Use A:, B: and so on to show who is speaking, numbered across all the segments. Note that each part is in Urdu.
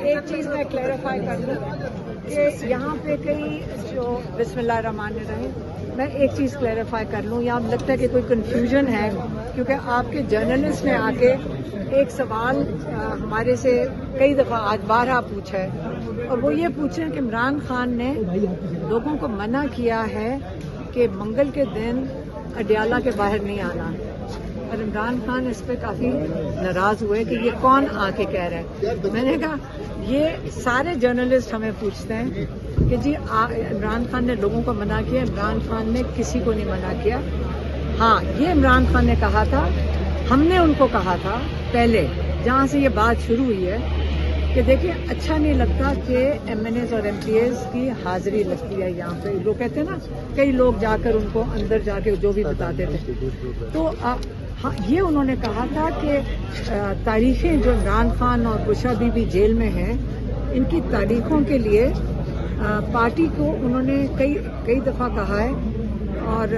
A: ایک چیز میں کلیریفائی کر دوں کہ یہاں پہ کئی جو بسم اللہ الرحمن الرحیم، میں ایک چیز کلیریفائی کر لوں، یہاں لگتا ہے کہ کوئی کنفیوژن ہے کیونکہ آپ کے جرنلسٹ نے آ کے ایک سوال ہمارے سے کئی دفعہ آج بارہا پوچھا ہے، اور وہ یہ پوچھیں کہ عمران خان نے لوگوں کو منع کیا ہے کہ منگل کے دن اڈیالہ کے باہر نہیں آنا، اور عمران خان اس پہ کافی ناراض ہوئے کہ یہ کون آ کے کہہ رہا ہے۔ میں نے کہا یہ سارے جرنلسٹ ہمیں پوچھتے ہیں کہ جی عمران خان نے لوگوں کو منع کیا، عمران خان نے کسی کو نہیں منع کیا۔ ہاں یہ عمران خان نے کہا تھا، ہم نے ان کو کہا تھا پہلے جہاں سے یہ بات شروع ہوئی ہے کہ دیکھیں اچھا نہیں لگتا کہ ایم این ایز اور ایم پی ایز کی حاضری لگتی ہے یہاں پہ، لوگ کہتے ہیں نا کئی لوگ جا کر ان کو اندر جا کے جو بھی بتاتے تھے، تو ہاں یہ انہوں نے کہا تھا کہ تاریخیں جو عمران خان اور بشرا بی بی جیل میں ہیں ان کی تاریخوں کے لیے پارٹی کو انہوں نے کئی دفعہ کہا ہے، اور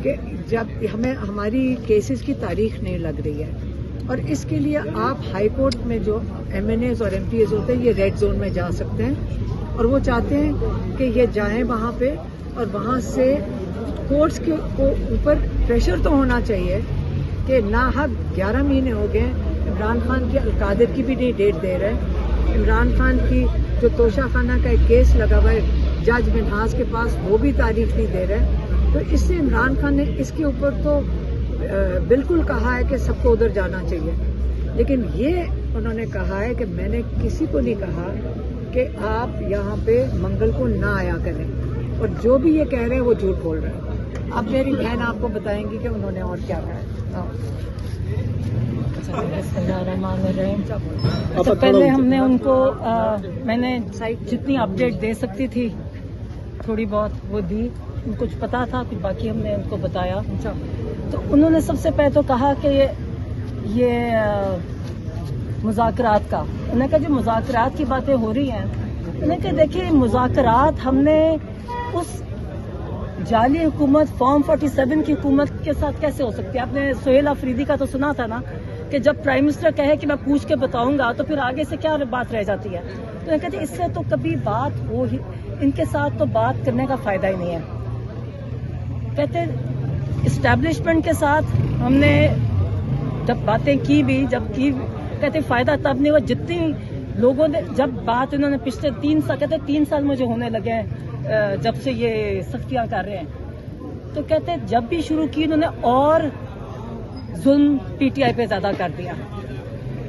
A: کہ جب ہماری کیسز کی تاریخ نہیں لگ رہی ہے، اور اس کے لیے آپ ہائی کورٹ میں جو ایم این ایز اور ایم پی ایز ہوتے ہیں یہ ریڈ زون میں جا سکتے ہیں، اور وہ چاہتے ہیں کہ یہ جائیں وہاں پہ، اور وہاں سے کورٹس کے اوپر پریشر تو ہونا چاہیے کہ ناحق 11 مہینے ہو گئے عمران خان کی القادر کی بھی نہیں ڈیٹ دے رہے، عمران خان کی جو توشہ خانہ کا ایک کیس لگا ہوا ہے جج منہاس کے پاس وہ بھی تاریخ نہیں دے رہے، تو اس سے عمران خان نے اس کے اوپر تو بالکل کہا ہے کہ سب کو ادھر جانا چاہیے، لیکن یہ انہوں نے کہا ہے کہ میں نے کسی کو نہیں کہا کہ آپ یہاں پہ منگل کو نہ آیا کریں، اور جو بھی یہ کہہ رہے ہیں وہ جھوٹ بول رہے ہیں۔ اب میری بہن آپ کو بتائیں گی کہ انہوں نے اور کیا کہا ہے۔
B: بسم اللہ الرحمن الرحیم۔ تو پہلے ہم نے ان کو میں نے جتنی اپڈیٹ دے سکتی تھی تھوڑی بہت وہ دی، کچھ پتا تھا کچھ باقی ہم نے ان کو بتایا۔ تو انہوں نے سب سے پہلے تو کہا کہ یہ مذاکرات کا، انہوں نے کہا جو مذاکرات کی باتیں ہو رہی ہیں، انہوں نے کہا دیکھیے مذاکرات ہم نے اس جعلی حکومت فارم 47 کی حکومت کے ساتھ کیسے ہو سکتی ہے؟ آپ نے سہیل آفریدی کا تو سنا تھا نا کہ جب پرائم منسٹر کہے کہ میں پوچھ کے بتاؤں گا تو پھر آگے سے کیا بات رہ جاتی ہے؟ تو کہتے ہیں اس سے تو کبھی بات ہو ہی، ان کے ساتھ تو بات کرنے کا فائدہ ہی نہیں ہے۔ کہتے اسٹیبلشمنٹ کے ساتھ ہم نے جب باتیں کی بھی، کہتے فائدہ تب نہیں ہوا جتنی لوگوں نے، جب بات انہوں نے پچھلے 3 سال مجھے ہونے لگے ہیں جب سے یہ سختیاں کر رہے ہیں، تو کہتے جب بھی شروع کی انہوں نے اور ظلم پی ٹی آئی پہ زیادہ کر دیا۔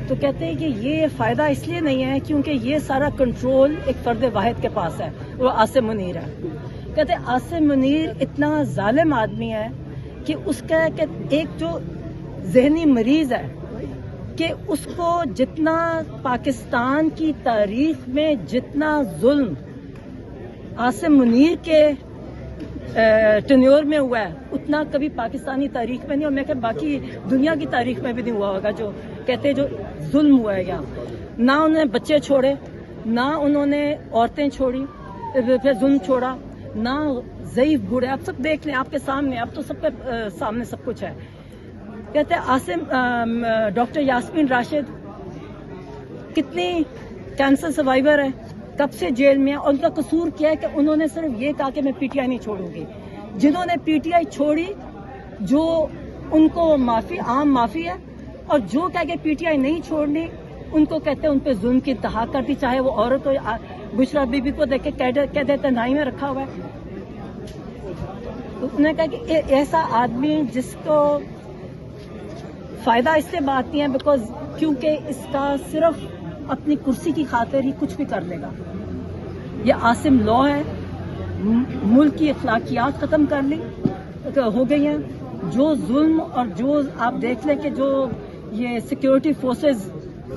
B: تو کہتے ہیں کہ یہ فائدہ اس لیے نہیں ہے کیونکہ یہ سارا کنٹرول ایک فرد واحد کے پاس ہے، وہ عاصم منیر ہے۔ کہتے عاصم منیر اتنا ظالم آدمی ہے کہ اس کا کہ ایک جو ذہنی مریض ہے کہ اس کو جتنا پاکستان کی تاریخ میں جتنا ظلم عاصم منیر کے ٹینیور میں ہوا ہے اتنا کبھی پاکستانی تاریخ میں نہیں، اور میں کہ باقی دنیا کی تاریخ میں بھی نہیں ہوا ہوگا جو کہتے جو ظلم ہوا ہے یہاں۔ نہ انہوں نے بچے چھوڑے، نہ انہوں نے عورتیں چھوڑی، پھر ظلم چھوڑا، نہ ضعیف بوڑھے، آپ سب دیکھ لیں آپ کے سامنے، اب تو سب کے سامنے سب کچھ ہے۔ کہتے ہیں ڈاکٹر یاسمین راشد کتنی کینسر سروائیور ہے، کب سے جیل میں ہے، اور ان کا قصور کیا ہے کہ انہوں نے صرف یہ کہا کہ میں پی ٹی آئی نہیں چھوڑوں گی۔ جنہوں نے پی ٹی آئی چھوڑی جو ان کو عام معافی ہے، اور جو کہہ کے پی ٹی آئی نہیں چھوڑنی ان کو کہتے ہیں ان پہ ظلم کی انتہا کر دی، چاہے وہ عورت ہو۔ بشرا بی بی کو دیکھ کے کہہ دیتے تنہائی میں رکھا ہوا ہے۔ انہوں نے کہا کہ ایسا آدمی جس کو فائدہ اس سے بات نہیں ہے بیکاز کیونکہ اس کا صرف اپنی کرسی کی خاطر ہی کچھ بھی کر لے گا۔ یہ عاصم لا ہے، ملک کی اخلاقیات ختم کر لی ہو گئی ہیں۔ جو ظلم اور جو آپ دیکھ لیں کہ جو یہ سیکیورٹی فورسز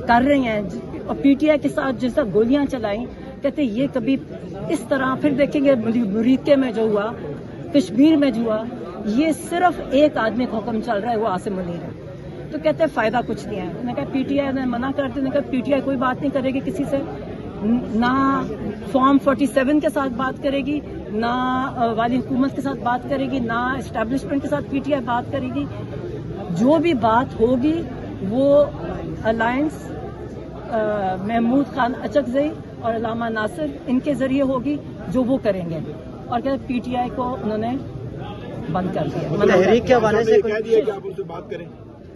B: کر رہی ہیں اور پی ٹی آئی کے ساتھ جیسا گولیاں چلائیں، کہتے یہ کبھی اس طرح پھر دیکھیں گے مریدکے میں جو ہوا، کشمیر میں جو ہوا، یہ صرف ایک آدمی کا حکم چل رہا ہے، وہ عاصم منیر ہے۔ تو کہتے ہیں فائدہ کچھ نہیں ہے۔ میں نے کہا پی ٹی آئی نے منع کر دیا، کہا پی ٹی آئی کوئی بات نہیں کرے گی کسی سے، نہ فارم 47 کے ساتھ بات کرے گی، نہ والی حکومت کے ساتھ بات کرے گی، نہ اسٹیبلشمنٹ کے ساتھ پی ٹی آئی بات کرے گی۔ جو بھی بات ہوگی وہ الائنس محمود خان اچکزئی اور علامہ ناصر ان کے ذریعے ہوگی جو وہ کریں گے. اور کہتے پی ٹی آئی کو انہوں نے بند کر دیا.
C: تحریک کے حوالے سے
D: کہہ دیا کہ آپ ان سے بات کریں.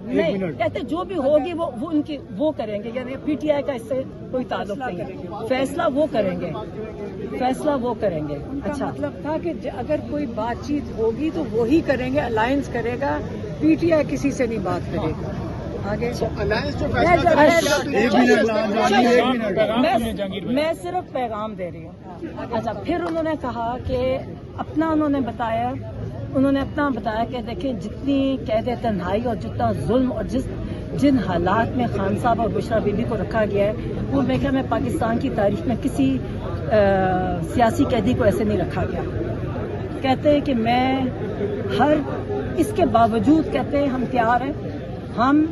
B: نہیں کہتے جو بھی ہوگی وہ ان کی وہ کریں گے, یعنی پی ٹی آئی کا اس سے کوئی تعلق نہیں ہے. فیصلہ وہ کریں گے, فیصلہ وہ کریں گے. اچھا
A: مطلب تھا کہ اگر کوئی بات چیت ہوگی تو وہی کریں گے, الائنس کرے گا, پی ٹی آئی کسی سے نہیں بات کرے گا. آگے
B: میں صرف پیغام دے رہی ہوں. اچھا پھر انہوں نے کہا کہ انہوں نے اپنا بتایا کہ دیکھیں جتنی قید تنہائی اور جتنا ظلم اور جن حالات میں خان صاحب اور بشرا بی بی کو رکھا گیا ہے وہ میں کہ پاکستان کی تاریخ میں کسی سیاسی قیدی کو ایسے نہیں رکھا گیا. کہتے ہیں کہ میں اس کے باوجود کہتے ہیں ہم تیار ہیں, ہم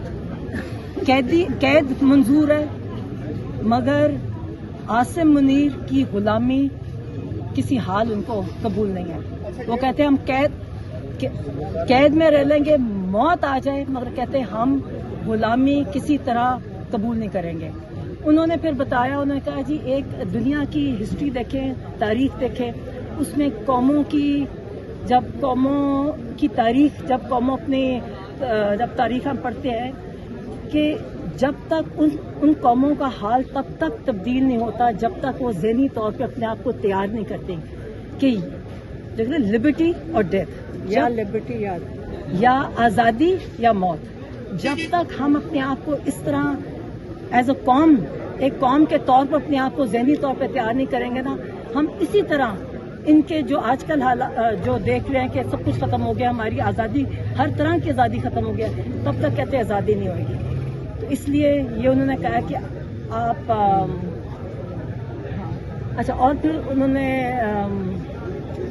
B: قید منظور ہے, مگر عاصم منیر کی غلامی کسی حال ان کو قبول نہیں ہے. وہ کہتے ہیں ہم قید میں رہ لیں گے, موت آ جائے, مگر کہتے ہیں ہم غلامی کسی طرح قبول نہیں کریں گے. انہوں نے پھر بتایا, انہوں نے کہا جی ایک دنیا کی ہسٹری دیکھیں, تاریخ دیکھیں, اس میں قوموں کی تاریخ جب قوموں جب تاریخ ہم پڑھتے ہیں کہ جب تک ان قوموں کا حال تب تک تبدیل نہیں ہوتا جب تک وہ ذہنی طور پہ اپنے آپ کو تیار نہیں کرتے کہ لبرٹی اور ڈیتھ,
A: یا لبرٹی
B: یا آزادی یا موت. جب تک ہم اپنے آپ کو اس طرح ایز اے قوم, ایک قوم کے طور پر اپنے آپ کو ذہنی طور پہ تیار نہیں کریں گے نا, ہم اسی طرح ان کے جو آج کل جو دیکھ رہے ہیں کہ سب کچھ ختم ہو گیا, ہماری آزادی, ہر طرح کی آزادی ختم ہو گیا, تب تک کہتے ہیں آزادی نہیں ہوئے گی. تو اس لیے یہ انہوں نے کہا کہ آپ اچھا. اور پھر انہوں نے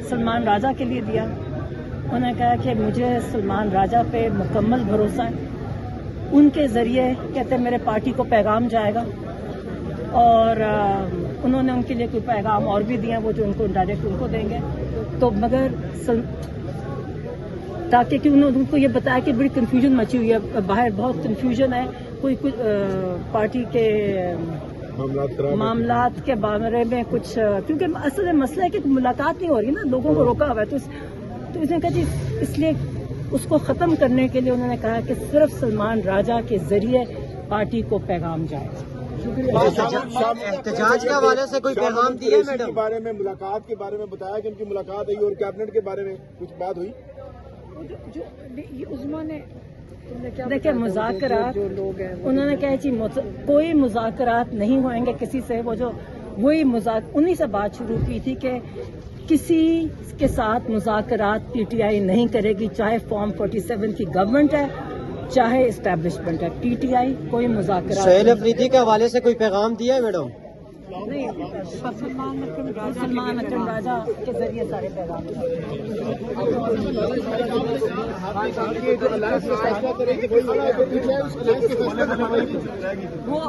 B: سلمان راجہ کے لیے دیا. انہوں نے کہا کہ مجھے سلمان راجہ پہ مکمل بھروسہ ہے, ان کے ذریعے کہتے ہیں میرے پارٹی کو پیغام جائے گا. اور انہوں نے ان کے لیے کوئی پیغام اور بھی دیا, وہ جو ان کو ڈائریکٹ ان کو دیں گے. تو مگر تاکہ کہ انہوں نے ان کو یہ بتایا کہ بڑی کنفیوژن مچی ہوئی ہے, باہر بہت کنفیوژن ہے, کوئی پارٹی کے معاملات کے بارے میں کچھ, کیونکہ اصل مسئلہ ہے کہ ملاقات نہیں ہو رہی نا, لوگوں کو روکا ہوا ہے. تو اس نے کہا جی اس لیے اس کو ختم کرنے کے لیے انہوں نے کہا کہ صرف سلمان راجہ کے ذریعے پارٹی کو پیغام جائے.
C: احتجاج کے حوالے سے کوئی پیغام دیا میڈم؟
D: کے بارے میں, ملاقات کے بارے میں بتایا کہ ان کی ملاقات ہوئی, اور کیبنٹ کے بارے میں کچھ بات ہوئی.
A: عظما نے
B: دیکھیں مذاکرات, انہوں نے کہا جی کوئی مذاکرات نہیں ہوئیں گے کسی سے. وہی انہی سے بات شروع کی تھی کہ کسی کے ساتھ مذاکرات پی ٹی آئی نہیں کرے گی, چاہے فارم 47 کی گورنمنٹ ہے چاہے اسٹیبلشمنٹ ہے. پی ٹی آئی کوئی مذاکرات.
C: سہیل افریدی کے حوالے سے کوئی پیغام دیا ہے میڈم؟
B: نہیں, سلمان اکرم راجہ کے ذریعے سارے پیغام. وہ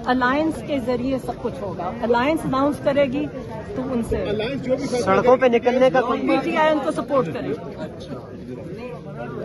B: الائنس کے ذریعے سب کچھ ہوگا. الائنس اناؤنس کرے گی تو ان سے
C: سڑکوں پہ نکلنے کا
B: پی ٹی آئی ان کو سپورٹ کرے گی.